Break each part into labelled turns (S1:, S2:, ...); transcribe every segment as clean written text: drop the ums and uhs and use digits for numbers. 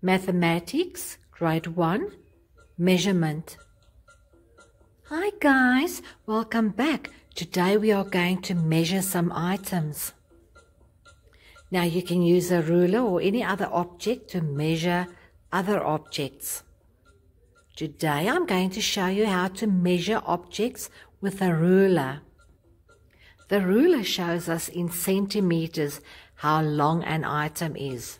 S1: Mathematics, Grade 1, Measurement. Hi guys, welcome back. Today we are going to measure some items. Now you can use a ruler or any other object to measure other objects. Today I'm going to show you how to measure objects with a ruler. The ruler shows us in centimeters how long an item is.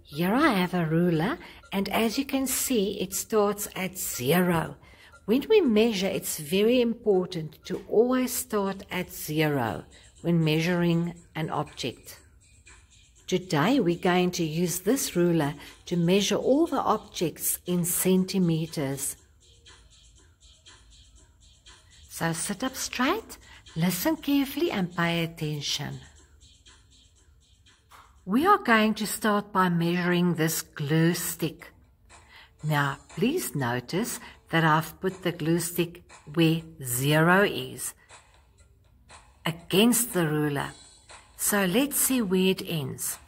S1: Here I have a ruler, and as you can see, it starts at 0. When we measure, it's very important to always start at 0 when measuring an object. Today we're going to use this ruler to measure all the objects in centimeters. So sit up straight, listen carefully and pay attention. We are going to start by measuring this glue stick. Now, please notice that I've put the glue stick where 0 is, against the ruler. So let's see where it ends.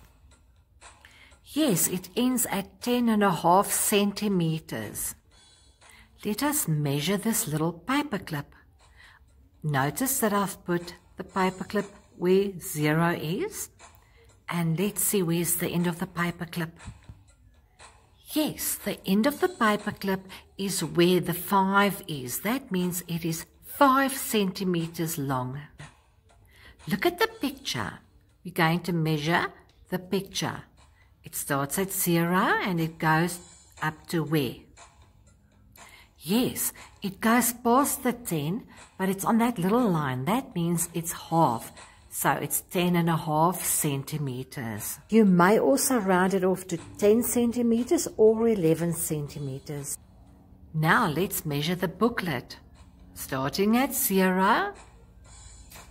S1: Yes, it ends at 10.5 centimeters. Let us measure this little paper clip. Notice that I've put the paper clip where 0 is. And let's see where's the end of the paper clip. Yes, the end of the paper clip is where the 5 is. That means it is 5 centimeters long. Look at the picture. We're going to measure the picture. It starts at 0 and it goes up to where? Yes, it goes past the 10, but it's on that little line. That means it's half. So it's 10.5 centimeters. You may also round it off to 10 centimeters or 11 centimeters. Now let's measure the booklet. Starting at 0,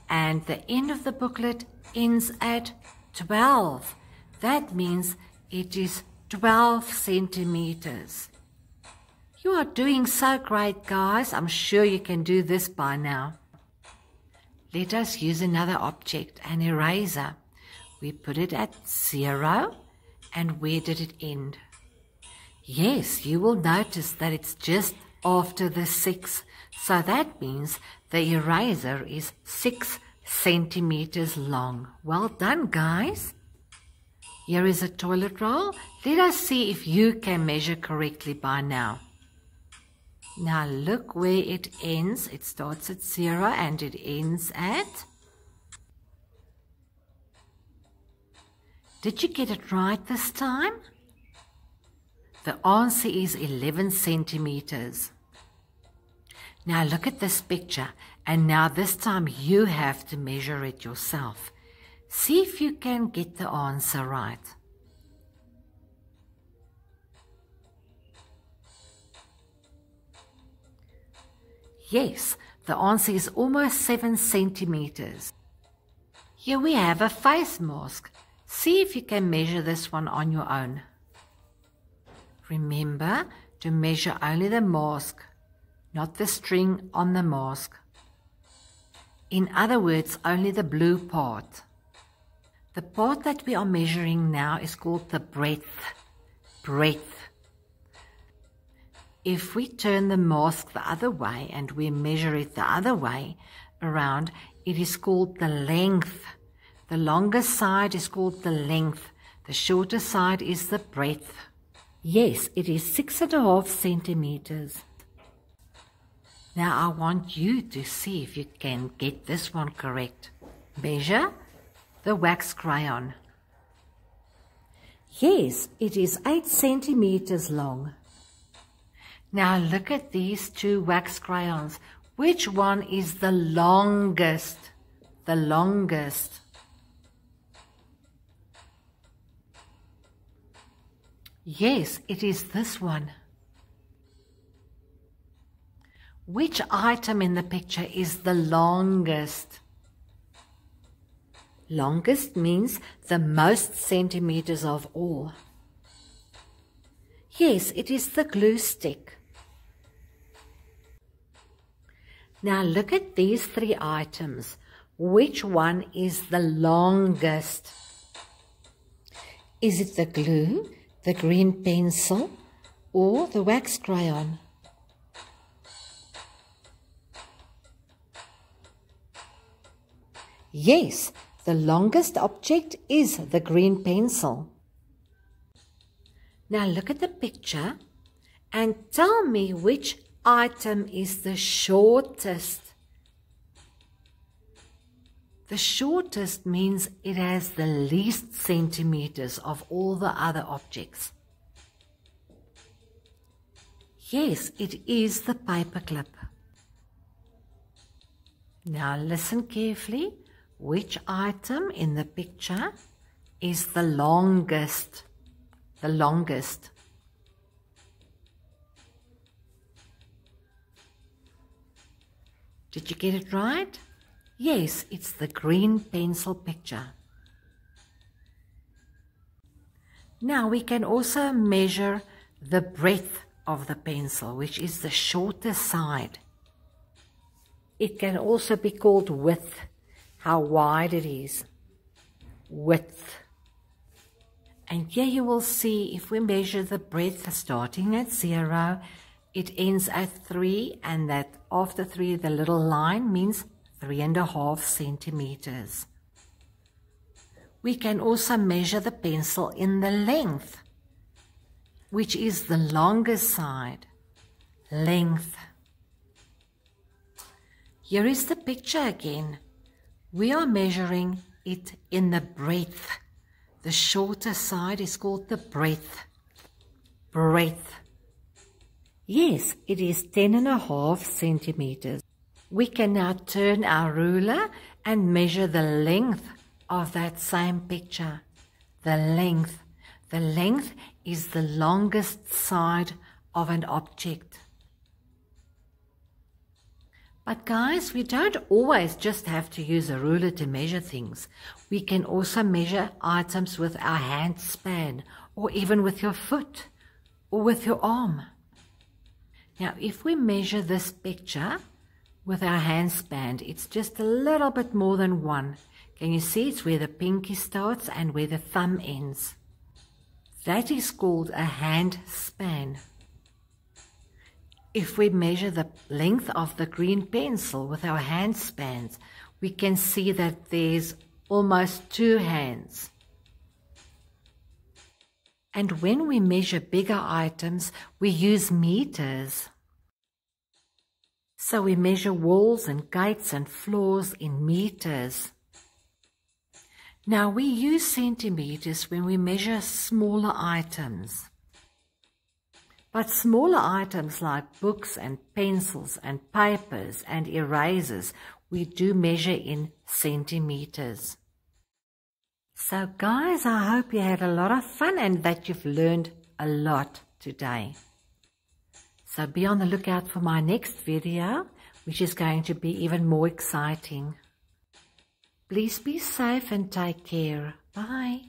S1: and the end of the booklet ends at 12. That means it is 12 centimeters. You are doing so great, guys. I'm sure you can do this by now. Let us use another object, an eraser. We put it at 0, and where did it end? Yes, you will notice that it's just after the 6. So that means the eraser is 6 centimeters long. Well done, guys. Here is a toilet roll. Let us see if you can measure correctly by now. Now look where it ends. It starts at 0 and it ends at... Did you get it right this time? The answer is 11 centimeters. Now look at this picture, and now this time you have to measure it yourself. See if you can get the answer right. Yes, the answer is almost 7 centimeters. Here we have a face mask. See if you can measure this one on your own. Remember to measure only the mask, not the string on the mask. In other words, only the blue part. The part that we are measuring now is called the breadth. Breadth. If we turn the mask the other way and we measure it the other way around, it is called the length. The longer side is called the length. The shorter side is the breadth. Yes, it is 6.5 centimeters. Now I want you to see if you can get this one correct. Measure the wax crayon. Yes, it is 8 centimeters long. Now look at these two wax crayons. Which one is the longest? The longest. Yes, it is this one. Which item in the picture is the longest? Longest means the most centimeters of all. Yes, it is the glue stick. Now look at these 3 items. Which one is the longest? Is it the glue, the green pencil, or the wax crayon? Yes, the longest object is the green pencil. Now look at the picture and tell me which item is the shortest. The shortest means it has the least centimeters of all the other objects. Yes, it is the paperclip. Now listen carefully. Which item in the picture is the longest? The longest. Did you get it right? Yes, it's the green pencil picture. Now we can also measure the breadth of the pencil, which is the shorter side. It can also be called width, how wide it is. Width. And here you will see if we measure the breadth starting at 0, it ends at 3, and that after 3 the little line means 3.5 centimeters. We can also measure the pencil in the length, which is the longest side. Length. Here is the picture again. We are measuring it in the breadth. The shorter side is called the breadth. Breadth. Yes, it is 10.5 centimeters. We can now turn our ruler and measure the length of that same picture. The length. The length is the longest side of an object. But guys, we don't always just have to use a ruler to measure things. We can also measure items with our hand span, or even with your foot, or with your arm. Now, if we measure this picture with our hand span, it's just a little bit more than 1. Can you see? It's where the pinky starts and where the thumb ends. That is called a hand span. If we measure the length of the green pencil with our hand spans, we can see that there's almost 2 hands. And when we measure bigger items, we use meters. So we measure walls and gates and floors in meters. Now we use centimeters when we measure smaller items. But smaller items like books and pencils and papers and erasers, we do measure in centimeters. So guys, I hope you had a lot of fun and that you've learned a lot today. So be on the lookout for my next video, which is going to be even more exciting. Please be safe and take care. Bye.